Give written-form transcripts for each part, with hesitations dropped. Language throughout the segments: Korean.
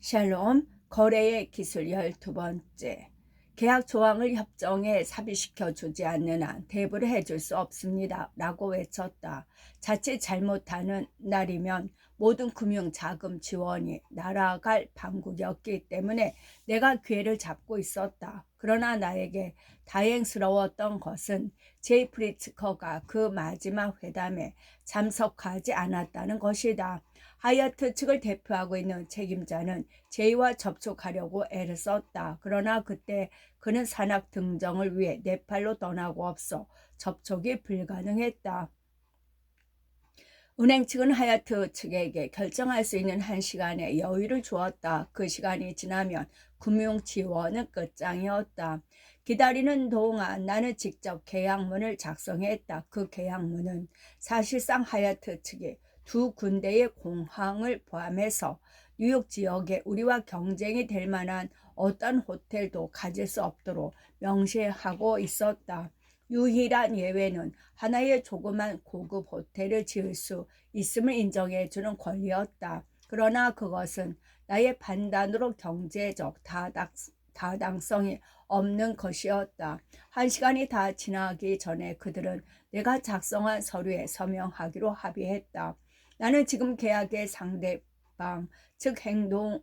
샬롬, 거래의 기술 12번째. 계약 조항을 협정에 삽입시켜 주지 않는 한 대부를 해줄 수 없습니다. 라고 외쳤다. 자칫 잘못하는 날이면 모든 금융자금 지원이 날아갈 방국이었기 때문에 내가 기회를 잡고 있었다. 그러나 나에게 다행스러웠던 것은 제이 프리츠커가 그 마지막 회담에 참석하지 않았다는 것이다. 하얏트 측을 대표하고 있는 책임자는 제이와 접촉하려고 애를 썼다. 그러나 그때 그는 산악 등정을 위해 네팔로 떠나고 없어 접촉이 불가능했다. 은행 측은 하얏트 측에게 결정할 수 있는 1시간의 여유를 주었다. 그 시간이 지나면 금융 지원은 끝장이었다. 기다리는 동안 나는 직접 계약문을 작성했다. 그 계약문은 사실상 하얏트 측이 두 군데의 공항을 포함해서 뉴욕 지역에 우리와 경쟁이 될 만한 어떤 호텔도 가질 수 없도록 명시하고 있었다. 유일한 예외는 하나의 조그만 고급 호텔을 지을 수 있음을 인정해주는 권리였다. 그러나 그것은 나의 판단으로 경제적 타당성이 없는 것이었다. 1시간이 다 지나기 전에 그들은 내가 작성한 서류에 서명하기로 합의했다. 나는 지금 계약의 상대방, 즉 행동을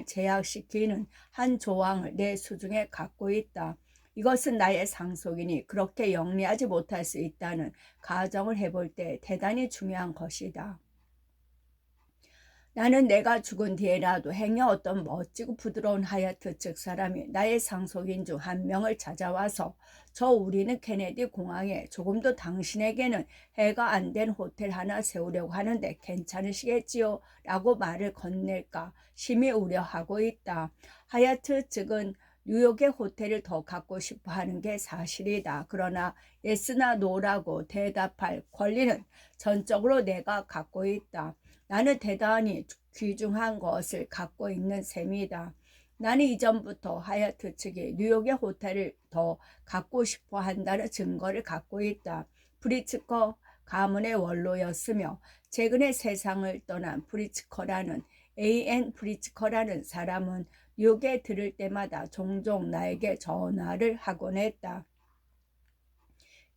제약시키는 한 조항을 내 수중에 갖고 있다. 이것은 나의 상속인이 그렇게 영리하지 못할 수 있다는 가정을 해볼 때 대단히 중요한 것이다. 나는 내가 죽은 뒤에라도 행여 어떤 멋지고 부드러운 하얏트 측 사람이 나의 상속인 중 한 명을 찾아와서 저 우리는 케네디 공항에 조금도 당신에게는 해가 안 된 호텔 하나 세우려고 하는데 괜찮으시겠지요? 라고 말을 건넬까 심히 우려하고 있다. 하얏트 측은 뉴욕의 호텔을 더 갖고 싶어 하는 게 사실이다. 그러나 예스나 노라고 대답할 권리는 전적으로 내가 갖고 있다. 나는 대단히 귀중한 것을 갖고 있는 셈이다. 나는 이전부터 하얏트 측이 뉴욕의 호텔을 더 갖고 싶어 한다는 증거를 갖고 있다. 프리츠커 가문의 원로였으며 최근에 세상을 떠난 프리츠커라는 A.N. 프리츠커라는 사람은 뉴욕에 들을 때마다 종종 나에게 전화를 하곤 했다.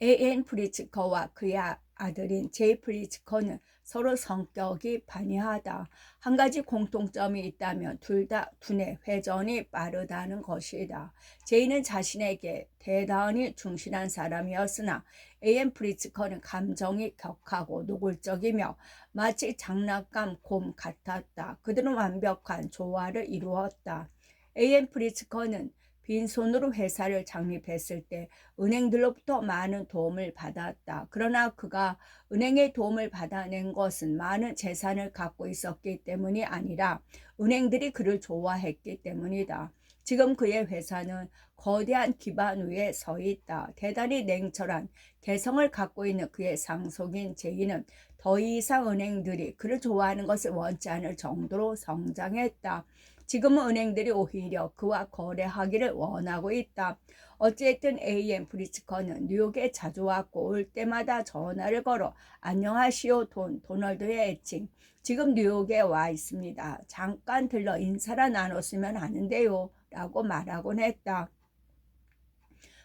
A.N. 프리츠커와 그의 아들인 제이 프리츠커는 서로 성격이 반이하다. 한 가지 공통점이 있다면 둘 다 두뇌 회전이 빠르다는 것이다. 제이는 자신에게 대단히 충실한 사람이었으나 A.N. 프리츠커는 감정이 격하고 노골적이며 마치 장난감 곰 같았다. 그들은 완벽한 조화를 이루었다. A.N. 프리츠커는 빈손으로 회사를 창립했을 때 은행들로부터 많은 도움을 받았다. 그러나 그가 은행의 도움을 받아낸 것은 많은 재산을 갖고 있었기 때문이 아니라 은행들이 그를 좋아했기 때문이다. 지금 그의 회사는 거대한 기반 위에 서 있다. 대단히 냉철한 개성을 갖고 있는 그의 상속인 제이는 더 이상 은행들이 그를 좋아하는 것을 원치 않을 정도로 성장했다. 지금은 은행들이 오히려 그와 거래하기를 원하고 있다. 어쨌든 A.M. 프리츠커는 뉴욕에 자주 왔고 올 때마다 전화를 걸어 안녕하시오 도널드의 애칭. 지금 뉴욕에 와 있습니다. 잠깐 들러 인사라 나눴으면 하는데요. 라고 말하곤 했다.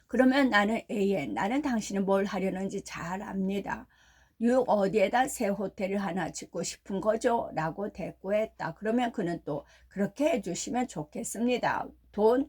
그러면 나는 A.N. 나는 당신이 뭘 하려는지 잘 압니다. 뉴욕 어디에다 새 호텔을 하나 짓고 싶은 거죠? 라고 대꾸했다. 그러면 그는 또 그렇게 해주시면 좋겠습니다.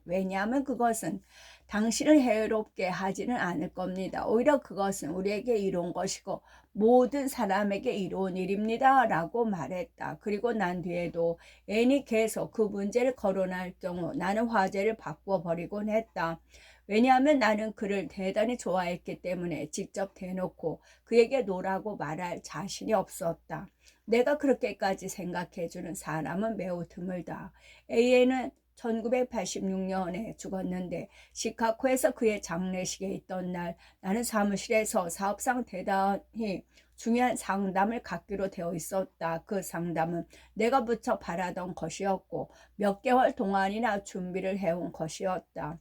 왜냐하면 그것은 당신을 해롭게 하지는 않을 겁니다. 오히려 그것은 우리에게 이로운 것이고 모든 사람에게 이로운 일입니다. 라고 말했다. 그리고 난 뒤에도 애니 계속 그 문제를 거론할 경우 나는 화제를 바꿔버리곤 했다. 왜냐하면 나는 그를 대단히 좋아했기 때문에 직접 대놓고 그에게 노라고 말할 자신이 없었다. 내가 그렇게까지 생각해주는 사람은 매우 드물다. A에는 1986년에 죽었는데 시카고에서 그의 장례식에 있던 날 나는 사무실에서 사업상 대단히 중요한 상담을 갖기로 되어 있었다. 그 상담은 내가 무척 바라던 것이었고 몇 개월 동안이나 준비를 해온 것이었다.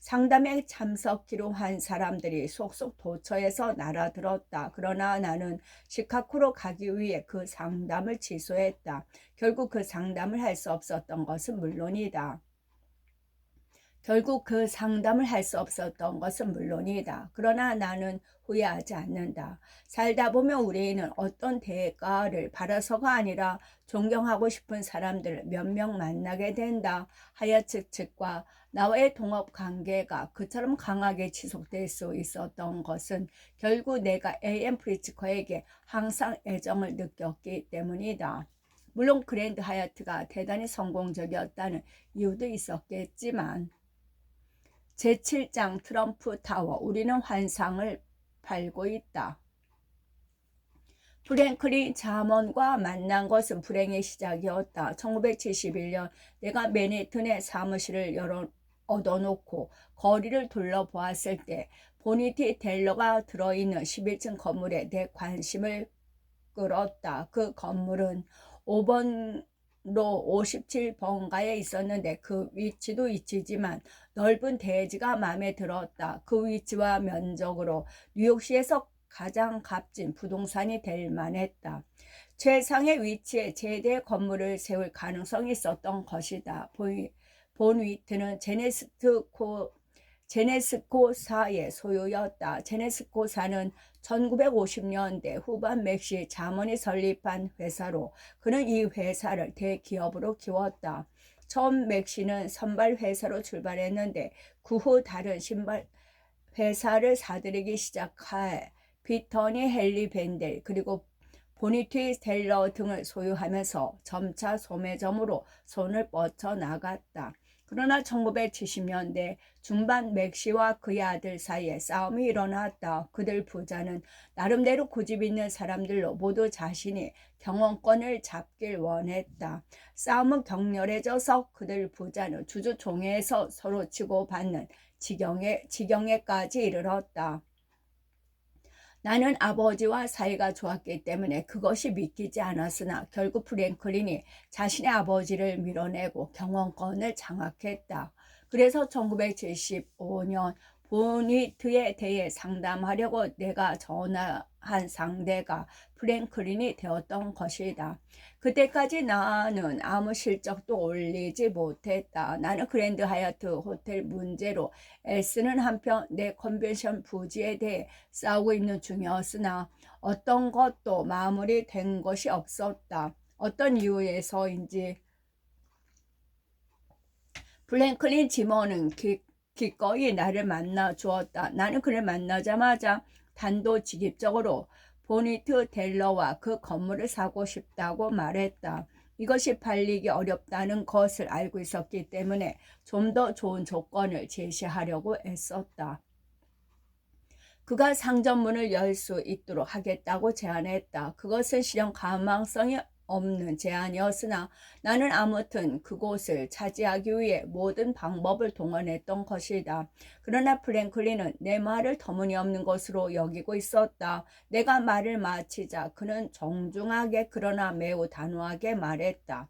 상담에 참석기로 한 사람들이 속속 도처에서 날아들었다. 그러나 나는 시카고로 가기 위해 그 상담을 취소했다. 결국 그 상담을 할 수 없었던 것은 물론이다. 그러나 나는 후회하지 않는다. 살다 보면 우리는 어떤 대가를 바라서가 아니라 존경하고 싶은 사람들을 몇 명 만나게 된다. 하야츠 측과 나와의 동업 관계가 그처럼 강하게 지속될 수 있었던 것은 결국 내가 A.M. 프리츠커에게 항상 애정을 느꼈기 때문이다. 물론 그랜드 하얏트가 대단히 성공적이었다는 이유도 있었겠지만 제7장 트럼프 타워 우리는 환상을 팔고 있다. 프랭클린 자먼과 만난 것은 불행의 시작이었다. 1971년 내가 맨해튼에 사무실을 얻어놓고 거리를 둘러보았을 때 보니티 텔러가 들어있는 11층 건물에 내 관심을 끌었다. 그 건물은 5번로 57번가에 있었는데 그 위치도 위치지만 넓은 대지가 마음에 들었다. 그 위치와 면적으로 뉴욕시에서 가장 값진 부동산이 될 만했다. 최상의 위치에 제대 건물을 세울 가능성이 있었던 것이다. 본위트는 제네스코사의 소유였다. 제네스코사는 1950년대 후반 맥시 자문이 설립한 회사로 그는 이 회사를 대기업으로 키웠다. 처음 맥시는 선발 회사로 출발했는데 그 후 다른 신발 회사를 사들이기 시작해 피터니 헨리 벤델 그리고 보니티 텔러 등을 소유하면서 점차 소매점으로 손을 뻗쳐나갔다. 그러나 1970년대 중반 맥시와 그의 아들 사이에 싸움이 일어났다. 그들 부자는 나름대로 고집 있는 사람들로 모두 자신이 경영권을 잡길 원했다. 싸움은 격렬해져서 그들 부자는 주주총회에서 서로 치고받는 지경에까지 이르렀다. 나는 아버지와 사이가 좋았기 때문에 그것이 믿기지 않았으나 결국 프랭클린이 자신의 아버지를 밀어내고 경영권을 장악했다. 그래서 1975년 보니트에 대해 상담하려고 내가 전화한 상대가 프랭클린이 되었던 것이다. 그때까지 나는 아무 실적도 올리지 못했다. 나는 그랜드 하얏트 호텔 문제로 애쓰는 한편 내 컨벤션 부지에 대해 싸우고 있는 중이었으나 어떤 것도 마무리된 것이 없었다. 어떤 이유에서인지 프랭클린 지머는 기꺼이 나를 만나 주었다. 나는 그를 만나자마자 단도직입적으로 보니트 텔러와 그 건물을 사고 싶다고 말했다. 이것이 팔리기 어렵다는 것을 알고 있었기 때문에 좀 더 좋은 조건을 제시하려고 애썼다. 그가 상점문을 열 수 있도록 하겠다고 제안했다. 그것은 실현 가망성이 없는 제안이었으나 나는 아무튼 그곳을 차지하기 위해 모든 방법을 동원했던 것이다. 그러나 프랭클린은 내 말을 터무니없는 것으로 여기고 있었다. 내가 말을 마치자 그는 정중하게 그러나 매우 단호하게 말했다.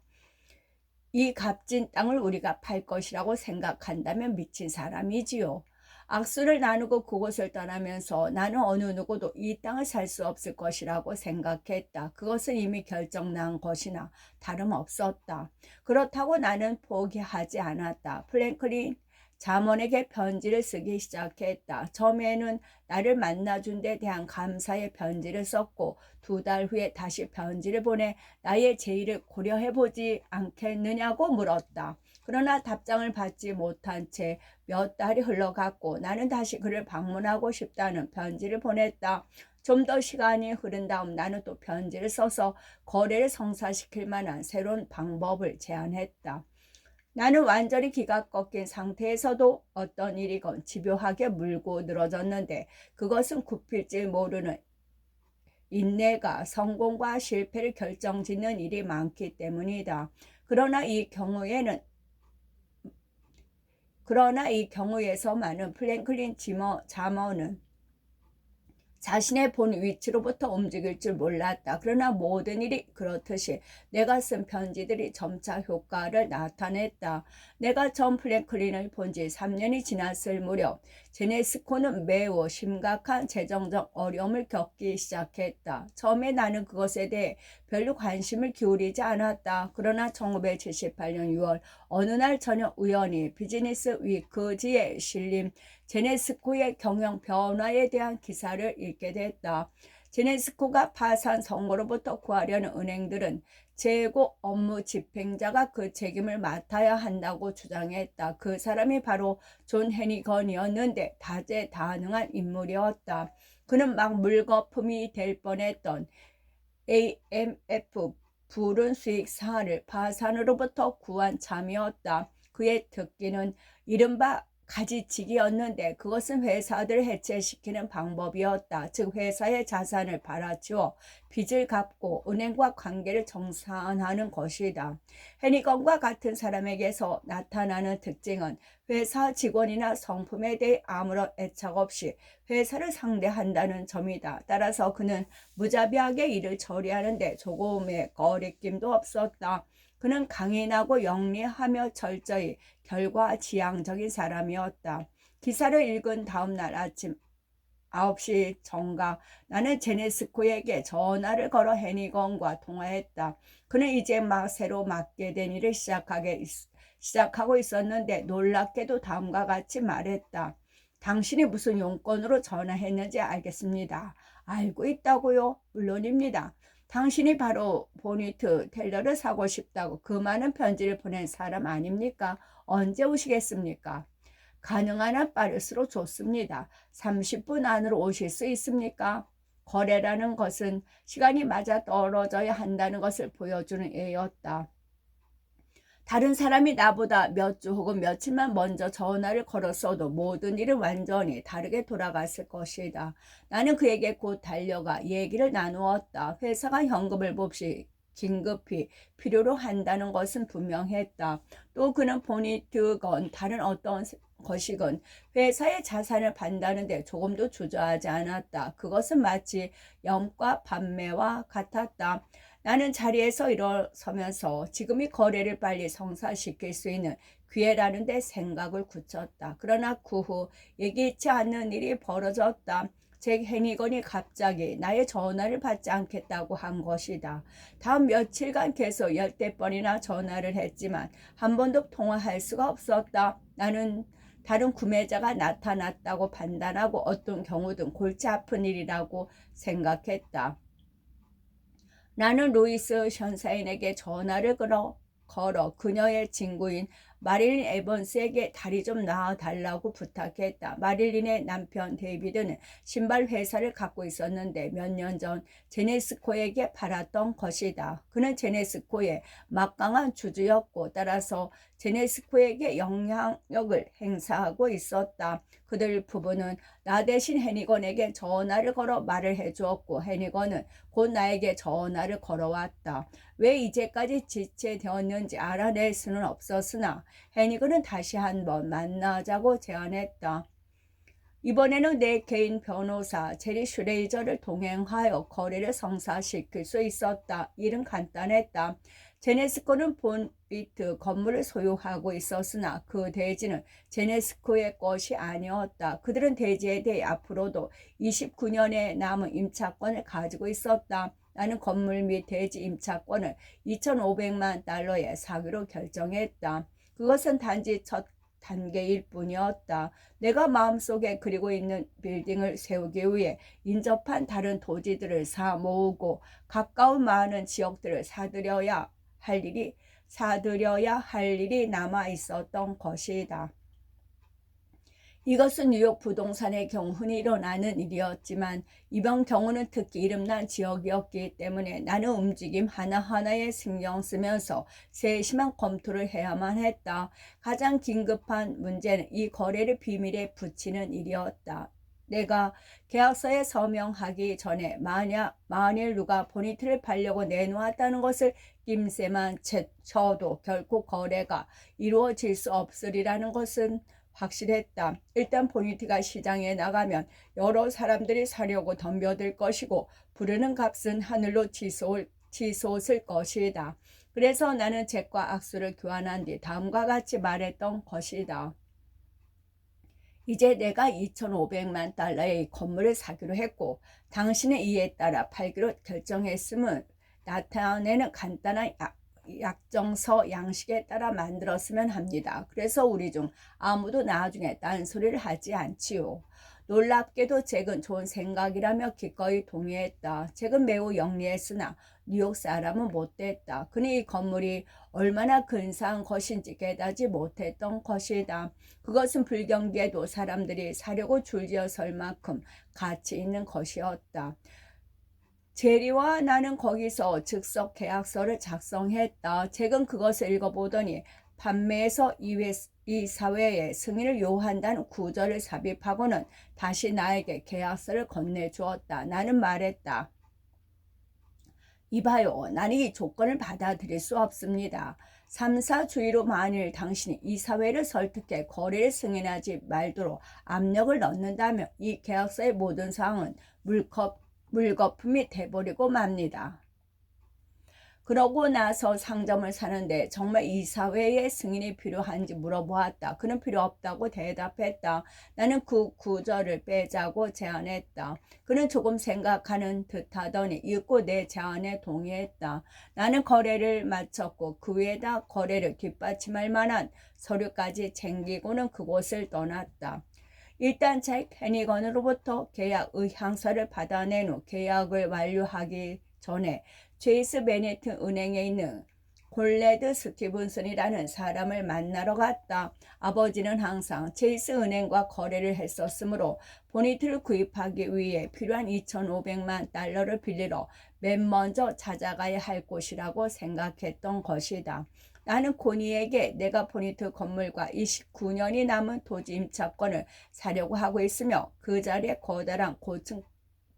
이 값진 땅을 우리가 팔 것이라고 생각한다면 미친 사람이지요. 악수를 나누고 그곳을 떠나면서 나는 어느 누구도 이 땅을 살 수 없을 것이라고 생각했다. 그것은 이미 결정난 것이나 다름없었다. 그렇다고 나는 포기하지 않았다. 프랭클린 자문에게 편지를 쓰기 시작했다. 처음에는 나를 만나준 데 대한 감사의 편지를 썼고 2달 후에 다시 편지를 보내 나의 제의를 고려해보지 않겠느냐고 물었다. 그러나 답장을 받지 못한 채 몇 달이 흘러갔고 나는 다시 그를 방문하고 싶다는 편지를 보냈다. 좀 더 시간이 흐른 다음 나는 또 편지를 써서 거래를 성사시킬 만한 새로운 방법을 제안했다. 나는 완전히 기가 꺾인 상태에서도 어떤 일이건 집요하게 물고 늘어졌는데 그것은 굽힐지 모르는 인내가 성공과 실패를 결정짓는 일이 많기 때문이다. 그러나 이 경우에서만은 프랭클린 자머는 자신의 본 위치로부터 움직일 줄 몰랐다. 그러나 모든 일이 그렇듯이 내가 쓴 편지들이 점차 효과를 나타냈다. 내가 존 프랭클린을 본 지 3년이 지났을 무렵 제네스코는 매우 심각한 재정적 어려움을 겪기 시작했다. 처음에 나는 그것에 대해 별로 관심을 기울이지 않았다. 그러나 1978년 6월 어느 날 저녁 우연히 비즈니스 위크지에 실린 제네스코의 경영 변화에 대한 기사를 읽게 됐다. 제네스코가 파산 선고로부터 구하려는 은행들은 재고 업무 집행자가 그 책임을 맡아야 한다고 주장했다. 그 사람이 바로 존 해니건이었는데 다재다능한 인물이었다. 그는 막 물거품이 될 뻔했던 AMF 불운 수익 사활을 파산으로부터 구한 참이었다. 그의 특기는 이른바 가지치기였는데 그것은 회사들을 해체시키는 방법이었다. 즉 회사의 자산을 팔아치워 빚을 갚고 은행과 관계를 정산하는 것이다. 해니건과 같은 사람에게서 나타나는 특징은 회사 직원이나 성품에 대해 아무런 애착 없이 회사를 상대한다는 점이다. 따라서 그는 무자비하게 일을 처리하는데 조금의 거리낌도 없었다. 그는 강인하고 영리하며 철저히 결과지향적인 사람이었다. 기사를 읽은 다음 날 아침 9시 정각 나는 제네스코에게 전화를 걸어 해니건과 통화했다. 그는 이제 막 새로 맡게 된 일을 시작하고 있었는데 놀랍게도 다음과 같이 말했다. 당신이 무슨 용건으로 전화했는지 알겠습니다. 알고 있다고요? 물론입니다. 당신이 바로 보니트 텔러를 사고 싶다고 그 많은 편지를 보낸 사람 아닙니까? 언제 오시겠습니까? 가능한 한 빠를수록 좋습니다. 30분 안으로 오실 수 있습니까? 거래라는 것은 시간이 맞아 떨어져야 한다는 것을 보여주는 예였다. 다른 사람이 나보다 몇 주 혹은 며칠만 먼저 전화를 걸었어도 모든 일은 완전히 다르게 돌아갔을 것이다. 나는 그에게 곧 달려가 얘기를 나누었다. 회사가 현금을 몹시 긴급히 필요로 한다는 것은 분명했다. 또 그는 보니트건 다른 어떤 것이건 회사의 자산을 판다는데 조금도 주저하지 않았다. 그것은 마치 영과 판매와 같았다. 나는 자리에서 일어서면서 지금 이 거래를 빨리 성사시킬 수 있는 기회라는 데 생각을 굳혔다. 그러나 그 후 예기치 않는 일이 벌어졌다. 잭 해니건이 갑자기 나의 전화를 받지 않겠다고 한 것이다. 다음 며칠간 계속 10대 번이나 전화를 했지만 한 번도 통화할 수가 없었다. 나는 다른 구매자가 나타났다고 판단하고 어떤 경우든 골치 아픈 일이라고 생각했다. 나는 루이스 션사인에게 전화를 걸어 그녀의 친구인 마릴린 에번스에게 다리 좀 놔달라고 부탁했다. 마릴린의 남편 데이비드는 신발 회사를 갖고 있었는데 몇 년 전 제네스코에게 팔았던 것이다. 그는 제네스코의 막강한 주주였고 따라서 제네스코에게 영향력을 행사하고 있었다. 그들 부부는 나 대신 해니건에게 전화를 걸어 말을 해주었고 해니건은 곧 나에게 전화를 걸어왔다. 왜 이제까지 지체되었는지 알아낼 수는 없었으나 해니건은 다시 한번 만나자고 제안했다. 이번에는 내 개인 변호사 제리 슈레이저를 동행하여 거래를 성사시킬 수 있었다. 일은 간단했다. 제네스코는 본비트 건물을 소유하고 있었으나 그 대지는 제네스코의 것이 아니었다. 그들은 대지에 대해 앞으로도 29년의 남은 임차권을 가지고 있었다. 나는 건물 및 대지 임차권을 2,500만 달러에 사기로 결정했다. 그것은 단지 첫 단계일 뿐이었다. 내가 마음속에 그리고 있는 빌딩을 세우기 위해 인접한 다른 토지들을 사 모으고 가까운 많은 지역들을 사들여야 할 일이 남아 있었던 것이다. 이것은 뉴욕 부동산의 경우 흔히 일어나는 일이었지만 이번 경우는 특히 이름난 지역이었기 때문에 나는 움직임 하나하나에 신경 쓰면서 세심한 검토를 해야만 했다. 가장 긴급한 문제는 이 거래를 비밀에 붙이는 일이었다. 내가 계약서에 서명하기 전에 만일 누가 보니트를 팔려고 내놓았다는 것을 낌새만 쳐도 결코 거래가 이루어질 수 없으리라는 것은 확실했다. 일단 보니티가 시장에 나가면 여러 사람들이 사려고 덤벼들 것이고 부르는 값은 하늘로 치솟을 것이다. 그래서 나는 잭과 악수를 교환한 뒤 다음과 같이 말했던 것이다. 이제 내가 2,500만 달러의 건물을 사기로 했고 당신의 이에 따라 팔기로 결정했음을 나타내는 간단한 약정서 양식에 따라 만들었으면 합니다. 그래서 우리 중 아무도 나중에 딴소리를 하지 않지요. 놀랍게도 잭은 좋은 생각이라며 기꺼이 동의했다. 잭은 매우 영리했으나 뉴욕 사람은 못됐다. 그는 이 건물이 얼마나 근사한 것인지 깨닫지 못했던 것이다. 그것은 불경기에도 사람들이 사려고 줄지어 설 만큼 가치 있는 것이었다. 제리와 나는 거기서 즉석 계약서를 작성했다. 잭은 그것을 읽어보더니 판매에서 이사회에 승인을 요한다는 구절을 삽입하고는 다시 나에게 계약서를 건네주었다. 나는 말했다. 이봐요. 나는 이 조건을 받아들일 수 없습니다. 3사 주의로 만일 당신이 이사회를 설득해 거래를 승인하지 말도록 압력을 넣는다면 이 계약서의 모든 사항은 물거품이 돼버리고 맙니다. 그러고 나서 상점을 사는데 정말 이사회의 승인이 필요한지 물어보았다. 그는 필요 없다고 대답했다. 나는 그 구절을 빼자고 제안했다. 그는 조금 생각하는 듯하더니 읽고 내 제안에 동의했다. 나는 거래를 마쳤고 그 위에다 거래를 뒷받침할 만한 서류까지 챙기고는 그곳을 떠났다. 일단 잭 해니건으로부터 계약 의향서를 받아낸 후 계약을 완료하기 전에 제이스 베네트 은행에 있는 골레드 스티븐슨이라는 사람을 만나러 갔다. 아버지는 항상 제이스 은행과 거래를 했었으므로 보니트를 구입하기 위해 필요한 2,500만 달러를 빌리러 맨 먼저 찾아가야 할 곳이라고 생각했던 것이다. 나는 코니에게 내가 보니트 건물과 29년이 남은 토지 임차권을 사려고 하고 있으며 그 자리에 커다란 고층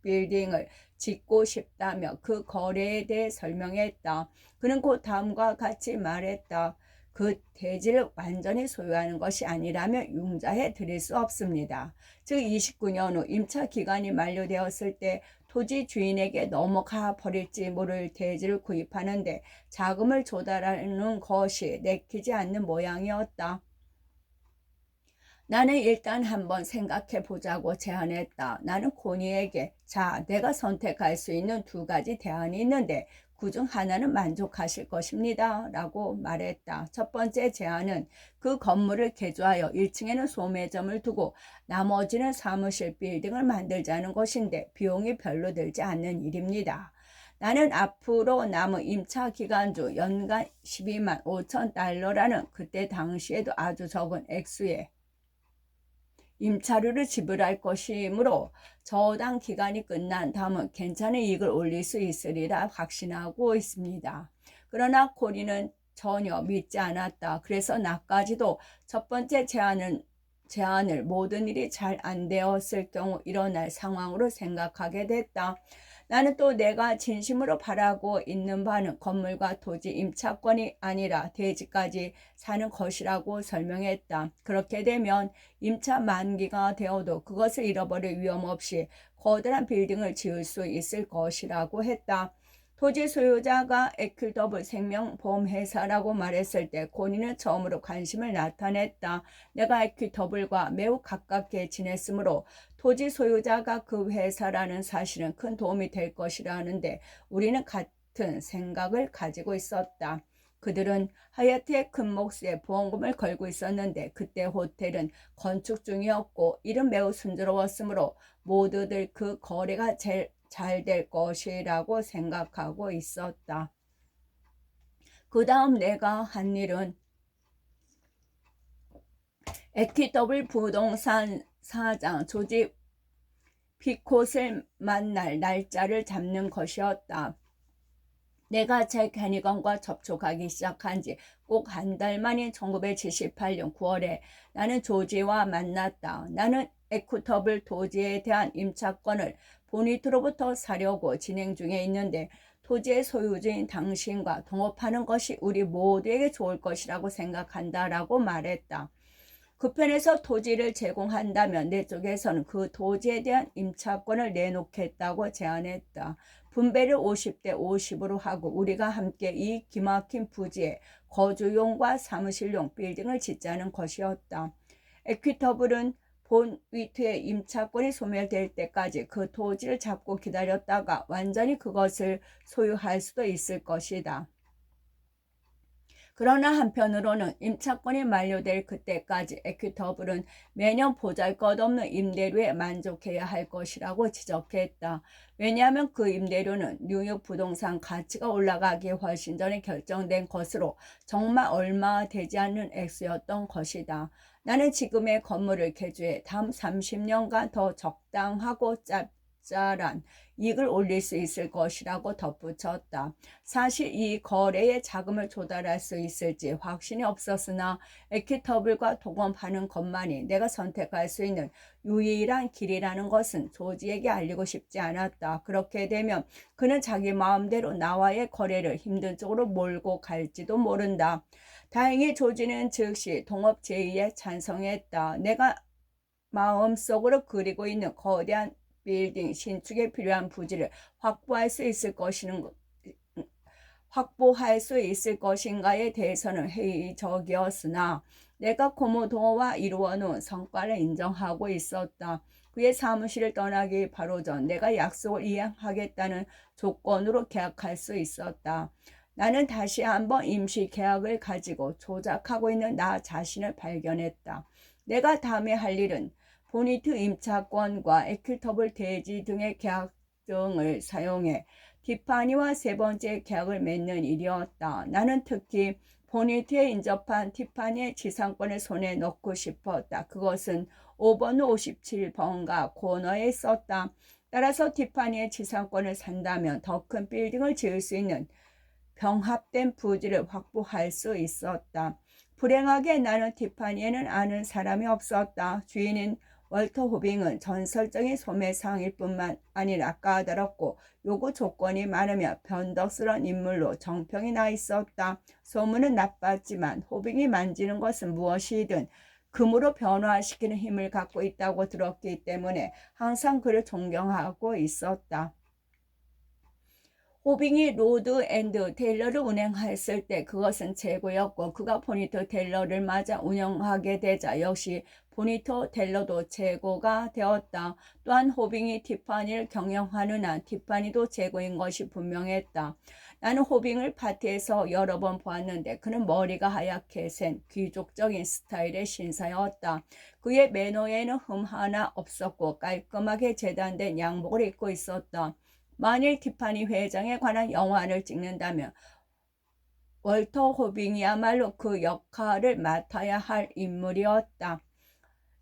빌딩을 짓고 싶다며 그 거래에 대해 설명했다. 그는 곧 다음과 같이 말했다. 그 대지를 완전히 소유하는 것이 아니라면 융자해 드릴 수 없습니다. 즉 29년 후 임차 기간이 만료되었을 때 토지 주인에게 넘어가 버릴지 모를 대지를 구입하는데 자금을 조달하는 것이 내키지 않는 모양이었다. 나는 일단 한번 생각해 보자고 제안했다. 나는 코니에게 자, 내가 선택할 수 있는 두 가지 대안이 있는데 그중 하나는 만족하실 것입니다. 라고 말했다. 첫 번째 제안은 그 건물을 개조하여 1층에는 소매점을 두고 나머지는 사무실 빌딩을 만들자는 것인데 비용이 별로 들지 않는 일입니다. 나는 앞으로 남은 임차 기간 중 연간 12만 5천 달러라는 그때 당시에도 아주 적은 액수에 임차료를 지불할 것이므로 저당 기간이 끝난 다음은 괜찮은 이익을 올릴 수 있으리라 확신하고 있습니다. 그러나 코리는 전혀 믿지 않았다. 그래서 나까지도 첫 번째 제안을 모든 일이 잘 안 되었을 경우 일어날 상황으로 생각하게 됐다. 나는 또 내가 진심으로 바라고 있는 바는 건물과 토지 임차권이 아니라 대지까지 사는 것이라고 설명했다. 그렇게 되면 임차 만기가 되어도 그것을 잃어버릴 위험 없이 거대한 빌딩을 지을 수 있을 것이라고 했다. 토지 소유자가 에퀴더블 생명보험회사라고 말했을 때 고니는 처음으로 관심을 나타냈다. 내가 에퀴더블과 매우 가깝게 지냈으므로 토지 소유자가 그 회사라는 사실은 큰 도움이 될 것이라는데 우리는 같은 생각을 가지고 있었다. 그들은 하얏트의 큰 몫에 보험금을 걸고 있었는데 그때 호텔은 건축 중이었고 일은 매우 순조로웠으므로 모두들 그 거래가 제일 잘 될 것이라고 생각하고 있었다. 그 다음 내가 한 일은 에퀴더블 부동산 사장 조지 피콧을 만날 날짜를 잡는 것이었다. 내가 잭 해니건과 접촉하기 시작한 지 꼭 한 달 만인 1978년 9월에 나는 조지와 만났다. 나는 에퀴더블 토지에 대한 임차권을 보니트로부터 사려고 진행 중에 있는데 토지의 소유주인 당신과 동업하는 것이 우리 모두에게 좋을 것이라고 생각한다라고 말했다. 그 편에서 토지를 제공한다면 내 쪽에서는 그 토지에 대한 임차권을 내놓겠다고 제안했다. 분배를 50대 50으로 하고 우리가 함께 이 기막힌 부지에 거주용과 사무실용 빌딩을 짓자는 것이었다. 에퀴터블은 본 위트의 임차권이 소멸될 때까지 그 토지를 잡고 기다렸다가 완전히 그것을 소유할 수도 있을 것이다. 그러나 한편으로는 임차권이 만료될 그때까지 에퀴터블은 매년 보잘것없는 임대료에 만족해야 할 것이라고 지적했다. 왜냐하면 그 임대료는 뉴욕 부동산 가치가 올라가기 훨씬 전에 결정된 것으로 정말 얼마 되지 않는 액수였던 것이다. 나는 지금의 건물을 개조해 다음 30년간 더 적당하고 짭짤한 이익을 올릴 수 있을 것이라고 덧붙였다. 사실 이 거래에 자금을 조달할 수 있을지 확신이 없었으나 에퀴터블과 동업하는 것만이 내가 선택할 수 있는 유일한 길이라는 것은 조지에게 알리고 싶지 않았다. 그렇게 되면 그는 자기 마음대로 나와의 거래를 힘든 쪽으로 몰고 갈지도 모른다. 다행히 조지는 즉시 동업 제의에 찬성했다. 내가 마음속으로 그리고 있는 거대한 빌딩 신축에 필요한 부지를 확보할 수 있을 것인가에 대해서는 회의적이었으나 내가 코모도어와 이루어놓은 성과를 인정하고 있었다. 그의 사무실을 떠나기 바로 전 내가 약속을 이행하겠다는 조건으로 계약할 수 있었다. 나는 다시 한번 임시 계약을 가지고 조작하고 있는 나 자신을 발견했다. 내가 다음에 할 일은 보니트 임차권과 에퀴터블 대지 등의 계약 등을 사용해 티파니와 세 번째 계약을 맺는 일이었다. 나는 특히 보니트에 인접한 티파니의 지상권을 손에 넣고 싶었다. 그것은 5번 57번가 코너에 있었다. 따라서 티파니의 지상권을 산다면 더 큰 빌딩을 지을 수 있는 병합된 부지를 확보할 수 있었다. 불행하게 나는 티파니에는 아는 사람이 없었다. 주인인 월터 호빙은 전설적인 소매상일 뿐만 아니라 까다롭고 요구 조건이 많으며 변덕스러운 인물로 정평이 나 있었다. 소문은 나빴지만 호빙이 만지는 것은 무엇이든 금으로 변화시키는 힘을 갖고 있다고 들었기 때문에 항상 그를 존경하고 있었다. 호빙이 로드 앤드 테일러를 운행했을 때 그것은 최고였고 그가 보니터 테일러를 맞아 운영하게 되자 역시 보니터 테일러도 최고가 되었다. 또한 호빙이 티파니를 경영하는 한 티파니도 최고인 것이 분명했다. 나는 호빙을 파티에서 여러 번 보았는데 그는 머리가 하얗게 센 귀족적인 스타일의 신사였다. 그의 매너에는 흠 하나 없었고 깔끔하게 재단된 양복을 입고 있었다. 만일 티파니 회장에 관한 영화를 찍는다면 월터 호빙이야말로 그 역할을 맡아야 할 인물이었다.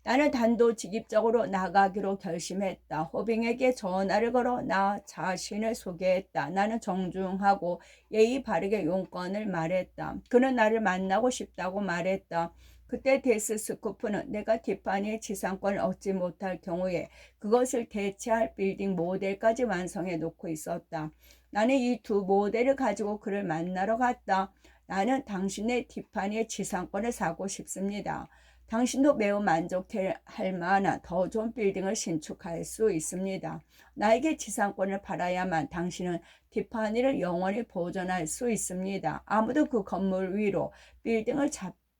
나는 단도직입적으로 나가기로 결심했다. 호빙에게 전화를 걸어 나 자신을 소개했다. 나는 정중하고 예의 바르게 용건을 말했다. 그는 나를 만나고 싶다고 말했다. 그때 데스 스쿠프는 내가 티파니의 지상권을 얻지 못할 경우에 그것을 대체할 빌딩 모델까지 완성해 놓고 있었다. 나는 이 두 모델을 가지고 그를 만나러 갔다. 나는 당신의 티파니의 지상권을 사고 싶습니다. 당신도 매우 만족할 만한 더 좋은 빌딩을 신축할 수 있습니다. 나에게 지상권을 팔아야만 당신은 티파니를 영원히 보존할 수 있습니다. 아무도 그 건물 위로 빌딩을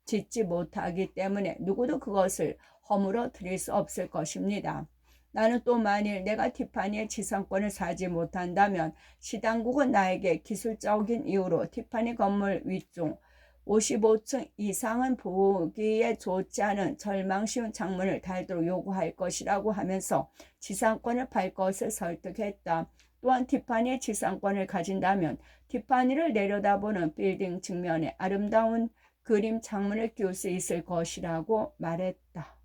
짓지 못하기 때문에 누구도 그것을 허물어 드릴 수 없을 것입니다. 나는 또 만일 내가 티파니의 지상권을 사지 못한다면 시당국은 나에게 기술적인 이유로 티파니 건물 위쪽 55층 이상은 보기에 좋지 않은 절망쉬운 창문을 달도록 요구할 것이라고 하면서 지상권을 팔 것을 설득했다. 또한 티파니의 지상권을 가진다면 티파니를 내려다보는 빌딩 측면에 아름다운 그림 창문을 끼울 수 있을 것이라고 말했다.